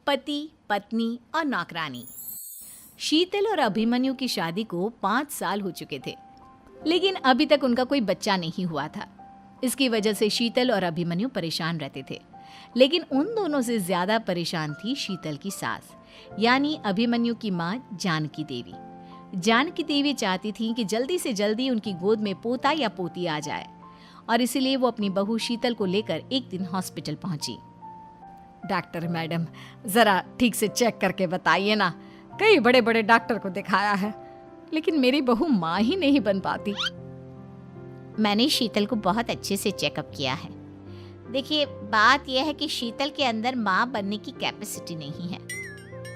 पति, पत्नी और नौकरानी। शीतल और अभिमन्यु की शादी को 5 साल हो चुके थे, लेकिन अभी तक उनका कोई बच्चा नहीं हुआ था। इसकी वजह से शीतल और अभिमन्यु परेशान रहते थे, लेकिन उन दोनों से ज्यादा परेशान थी शीतल की सास, यानी अभिमन्यु की माँ जानकी देवी। जानकी देवी चाहती थी कि जल्दी से जल्दी उनकी गोद में पोता या पोती आ जाए, और इसीलिए वो अपनी बहू शीतल को लेकर एक दिन हॉस्पिटल पहुंची। डॉक्टर मैडम, जरा ठीक से चेक करके बताइए ना। कई बड़े बड़े डॉक्टर को दिखाया है, लेकिन मेरी बहू माँ ही नहीं बन पाती। मैंने शीतल को बहुत अच्छे से चेकअप किया है। देखिए, बात यह है कि शीतल के अंदर माँ बनने की कैपेसिटी नहीं है।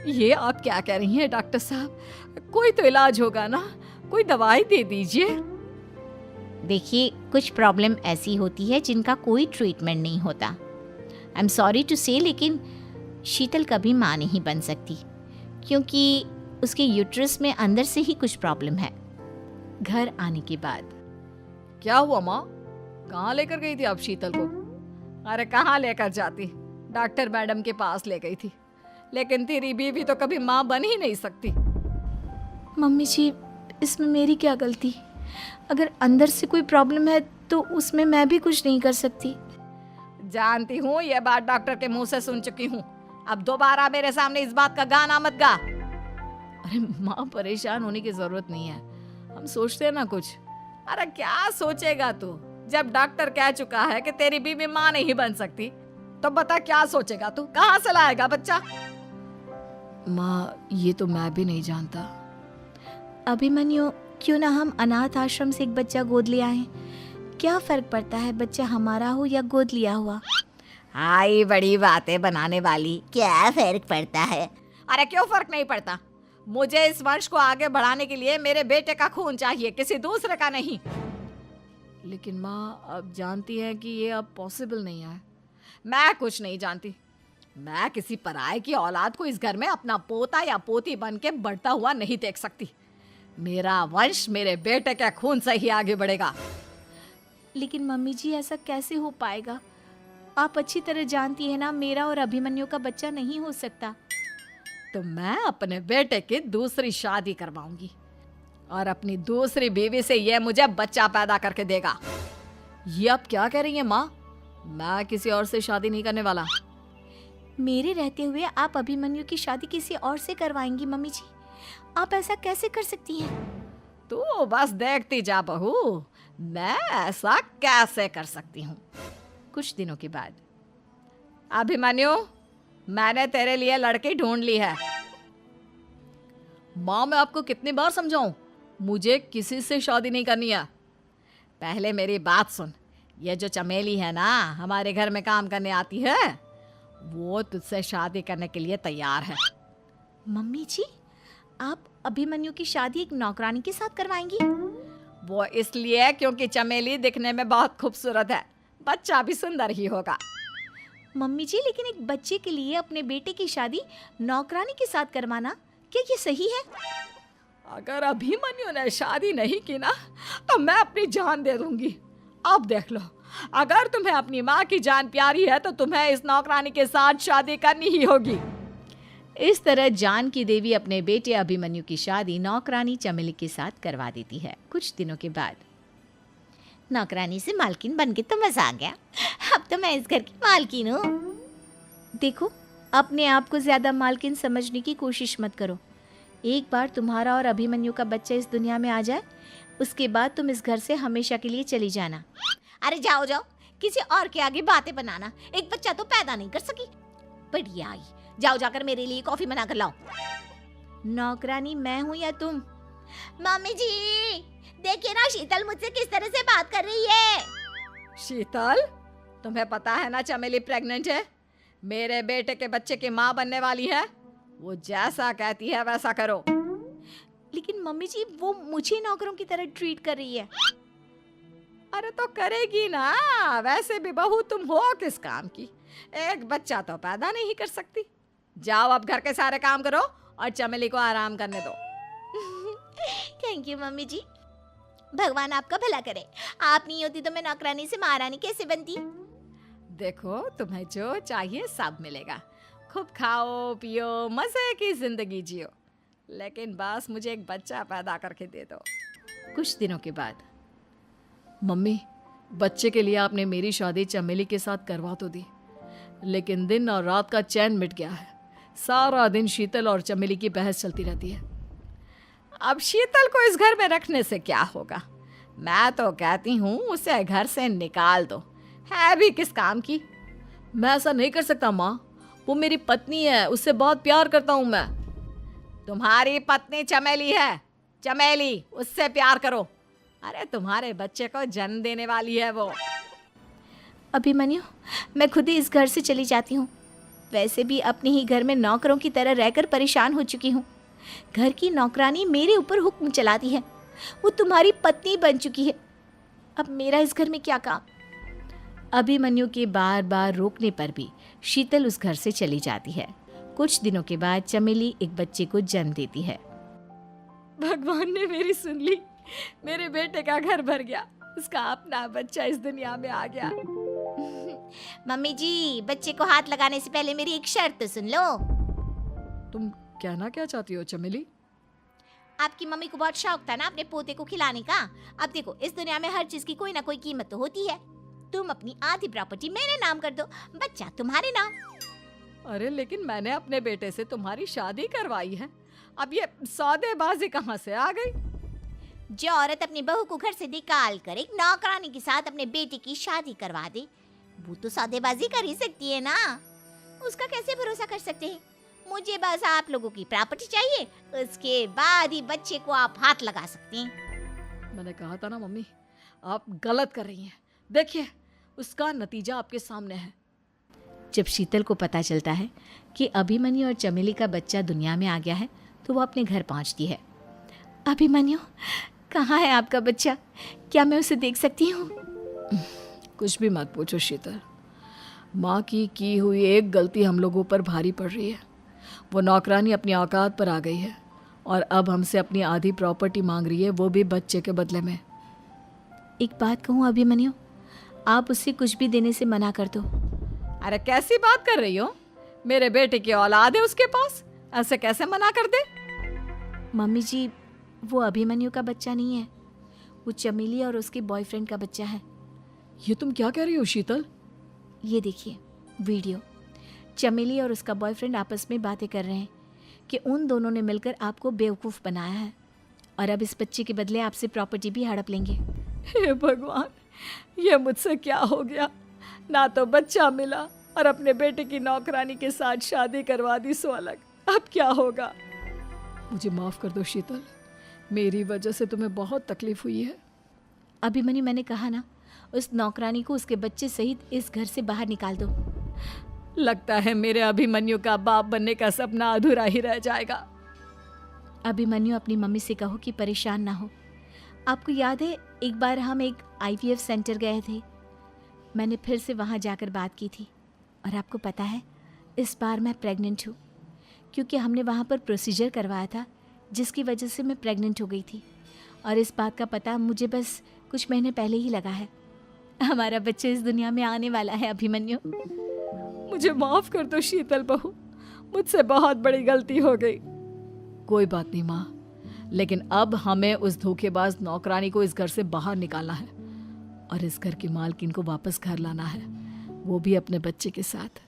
ये आप क्या कह रही हैं डॉक्टर साहब? कोई तो इलाज होगा ना, कोई दवाई दे दीजिए। देखिए, कुछ प्रॉब्लम ऐसी होती है जिनका कोई ट्रीटमेंट नहीं होता। आई एम सॉरी टू से, लेकिन शीतल कभी माँ नहीं बन सकती, क्योंकि उसके यूट्रस में अंदर से ही कुछ प्रॉब्लम है। घर आने के बाद क्या हुआ माँ? कहाँ लेकर गई थी आप शीतल को? अरे कहाँ लेकर जाती, डॉक्टर मैडम के पास ले गई थी, लेकिन तेरी बीवी तो कभी माँ बन ही नहीं सकती। मम्मी जी, इसमें मेरी क्या गलती? अगर अंदर से कोई प्रॉब्लम है तो उसमें मैं भी कुछ नहीं कर सकती। जानती हूँ, ये बात डॉक्टर के मुंह से सुन चुकी हूँ। अब दोबारा मेरे सामने इस बात का गाना मत गा। अरे माँ, परेशान होने की जरूरत नहीं है, हम सोचते हैं ना कुछ। अरे क्या सोचेगा तू? जब डॉक्टर कह चुका है कि तेरी बीवी माँ नहीं बन सकती, तो बता क्या सोचेगा तू? कहाँ से लाएगा बच्चा? माँ, ये तो मैं भी नहीं जानता। अभिमन्यु, क्यों ना हम अनाथ आश्रम से एक बच्चा गोद ले आए? क्या फर्क पड़ता है बच्चा हमारा हो या गोद लिया हुआ? हाय, बड़ी बातें बनाने वाली। क्या फर्क पड़ता है? अरे क्यों फर्क नहीं पड़ता? मुझे इस वंश को आगे बढ़ाने के लिए मेरे बेटे का खून चाहिए, किसी दूसरे का नहीं। लेकिन माँ, आप जानती हैं कि ये अब पॉसिबल नहीं है। मैं कुछ नहीं जानती। मैं किसी पराये की औलाद को इस घर में अपना पोता या पोती बन के बढ़ता हुआ नहीं देख सकती। मेरा वंश मेरे बेटे के खून से ही आगे बढ़ेगा। लेकिन मम्मी जी, ऐसा कैसे हो पाएगा? आप अच्छी तरह जानती है ना, मेरा और अभिमन्यु का बच्चा नहीं हो सकता। तो मैं अपने बेटे की दूसरी शादी करवाऊंगी, और अपनी दूसरी बीवी से ये मुझे बच्चा पैदा करके देगा। ये आप क्या कह रही हैं माँ? मैं किसी और से शादी नहीं करने वाला। मेरे रहते हुए आप अभिमन्यु की शादी किसी और से करवाएंगी? मम्मी जी, आप ऐसा कैसे कर सकती हैं? तू बस देखती जा बहू, मैं ऐसा कैसे कर सकती हूँ। कुछ दिनों के बाद, अभिमन्यु, मैंने तेरे लिए लड़की ढूंढ ली है। माँ, मैं आपको कितनी बार समझाऊं, मुझे किसी से शादी नहीं करनी है। पहले मेरी बात सुन। ये जो चमेली है ना, हमारे घर में काम करने आती है, वो तुझसे शादी करने के लिए तैयार है। मम्मी जी, आप अभिमन्यु की शादी एक नौकरानी के साथ करवाएंगी? वो इसलिए क्योंकि चमेली दिखने में बहुत खूबसूरत है, बच्चा भी सुंदर ही होगा। मम्मी जी, लेकिन एक बच्चे के लिए अपने बेटे की शादी नौकरानी के साथ करवाना, क्या ये सही है? अगर अभिमन्यु ने शादी नहीं की ना, तो मैं अपनी जान दे दूंगी। अब देख लो, अगर तुम्हें अपनी माँ की जान प्यारी है तो तुम्हें इस नौकरानी के साथ शादी करनी ही होगी। इस तरह जानकी देवी अपने बेटे अभिमन्यु की शादी नौकरानी चमेली के साथ करवा देती है। कुछ दिनों के बाद, नौकरानी से मालकिन बन के तो मजा आ गया। अब तो मैं इस घर की मालकिन हूँ। देखो, अपने आप को ज्यादा मालकिन समझने की कोशिश मत करो। एक बार तुम्हारा और अभिमन्यु का बच्चा इस दुनिया में आ जाए, उसके बाद तुम इस घर से हमेशा के लिए चली जाना। अरे जाओ जाओ, किसी और के आगे बातें बनाना। एक बच्चा तो पैदा नहीं कर सकी, बढ़िया आई। जाओ जाकर मेरे लिए कॉफी बना कर लाओ। नौकरानी मैं हूँ या तुम? मम्मी जी, देखिए ना शीतल मुझसे किस तरह से बात कर रही है। शीतल, तुम्हें पता है ना चमेली प्रेग्नेंट है, मेरे बेटे के बच्चे की माँ बनने वाली है। वो जैसा कहती है वैसा करो। लेकिन मम्मी जी, वो मुझे नौकरों की तरह ट्रीट कर रही है। अरे तो करेगी ना, वैसे भी बहू तुम हो किस काम की? एक बच्चा तो पैदा नहीं कर सकती। जाओ अब घर के सारे काम करो और चमेली को आराम करने दो। थैंक यू मम्मी जी, भगवान आपका भला करे। आप नहीं होती तो मैं नौकरानी से महारानी कैसे बनती? देखो, तुम्हें जो चाहिए सब मिलेगा। खूब खाओ पियो, मजे की जिंदगी जियो, लेकिन बस मुझे एक बच्चा पैदा करके दे दो। कुछ दिनों के बाद, मम्मी, बच्चे के लिए आपने मेरी शादी चमेली के साथ करवा तो दी, लेकिन दिन और रात का चैन मिट गया है। सारा दिन शीतल और चमेली की बहस चलती रहती है। अब शीतल को इस घर में रखने से क्या होगा? मैं तो कहती हूँ उसे घर से निकाल दो, है भी किस काम की। मैं ऐसा नहीं कर सकता माँ, वो मेरी पत्नी है, उससे बहुत प्यार करता हूँ मैं। तुम्हारी पत्नी चमेली है, चमेली, उससे प्यार करो। अरे तुम्हारे बच्चे को जन्म देने वाली है वो। अभिमन्यु, मैं खुद ही इस घर से चली जाती हूँ। वैसे भी अपने ही घर में नौकरों की तरह रहकर परेशान हो चुकी हूँ। घर की नौकरानी मेरे ऊपर हुक्म चलाती है, वो तुम्हारी पत्नी बन चुकी है। अब मेरा इस घर में क्या काम? अभिमन्यु के बार बार रोकने पर भी शीतल उस घर से चली जाती है। कुछ दिनों के बाद चमेली एक बच्चे को जन्म देती है। भगवान ने मेरी सुन ली, मेरे बेटे का घर भर गया, उसका अपना बच्चा इस दुनिया में आ गया। मम्मी जी, बच्चे को हाथ लगाने से पहले मेरी एक शर्त तो सुन लो। तुम कहना क्या चाहती हो चमेली? आपकी मम्मी को बहुत शौक था ना अपने पोते को खिलाने का। अब देखो, इस दुनिया में हर चीज की कोई ना कोई कीमत तो होती है। तुम अपनी आधी प्रॉपर्टी मेरे नाम कर दो, बच्चा तुम्हारे नाम। अरे लेकिन मैंने अपने बेटे से तुम्हारी शादी करवाई है, अब ये सौदेबाजी कहाँ से आ गई? जो औरत अपनी बहू को घर से निकाल कर एक नौकरानी के साथ अपने बेटे की शादी करवा दे, वो तो सौदेबाजी कर ही सकती है ना। उसका कैसे भरोसा कर सकते हैं? मुझे बस आप लोगों की प्रॉपर्टी चाहिए, उसके बाद ही बच्चे को आप हाथ लगा सकते हैं। मैंने कहा था ना मम्मी, आप गलत कर रही हैं। देखिए, उसका नतीजा आपके सामने है। जब शीतल को पता चलता है कि अभिमन्यु और चमेली का बच्चा दुनिया में आ गया है, तो वो अपने घर पहुंचती है। अभिमन्यु, कहाँ है आपका बच्चा? क्या मैं उसे देख सकती हूँ? कुछ भी मत पूछो शीतल, माँ की हुई एक गलती हम लोगों पर भारी पड़ रही है। वो नौकरानी अपनी औकात पर आ गई है और अब हमसे अपनी आधी प्रॉपर्टी मांग रही है, वो भी बच्चे के बदले में। एक बात कहूँ अभिमन्यु, आप उसे कुछ भी देने से मना कर दो। अरे कैसी बात कर रही हो? मेरे बेटे की औलाद है उसके पास, ऐसे कैसे मना कर दे? मम्मी जी, वो अभिमन्यु का बच्चा नहीं है, वो चमेली और उसके बॉयफ्रेंड का बच्चा है। ये तुम क्या कह रही हो शीतल? ये देखिए वीडियो, चमेली और उसका बॉयफ्रेंड आपस में बातें कर रहे हैं कि उन दोनों ने मिलकर आपको बेवकूफ़ बनाया है और अब इस बच्चे के बदले आपसे प्रॉपर्टी भी हड़प लेंगे। हे भगवान, ये मुझसे क्या हो गया? ना तो बच्चा मिला और अपने बेटे की नौकरानी के साथ शादी करवा दी सो अलग। अब क्या होगा? मुझे माफ़ कर दो शीतल, मेरी वजह से तुम्हें बहुत तकलीफ हुई है। अभिमन्यु, मैंने कहा ना, उस नौकरानी को उसके बच्चे सहित इस घर से बाहर निकाल दो। लगता है मेरे अभिमन्यु का बाप बनने का सपना अधूरा ही रह जाएगा। अभिमन्यु, अपनी मम्मी से कहो कि परेशान ना हो। आपको याद है एक बार हम एक IVF सेंटर गए थे, मैंने फिर से वहाँ जाकर बात की थी और आपको पता है इस बार मैं प्रेग्नेंट हूँ, क्योंकि हमने वहाँ पर प्रोसीजर करवाया था जिसकी वजह से मैं प्रेग्नेंट हो गई थी और इस बात का पता मुझे बस कुछ महीने पहले ही लगा है। हमारा बच्चा इस दुनिया में आने वाला है अभिमन्यु। मुझे माफ कर दो शीतल बहू, मुझसे बहुत बड़ी गलती हो गई। कोई बात नहीं माँ, लेकिन अब हमें उस धोखेबाज नौकरानी को इस घर से बाहर निकालना है और इस घर की मालकिन को वापस घर लाना है, वो भी अपने बच्चे के साथ।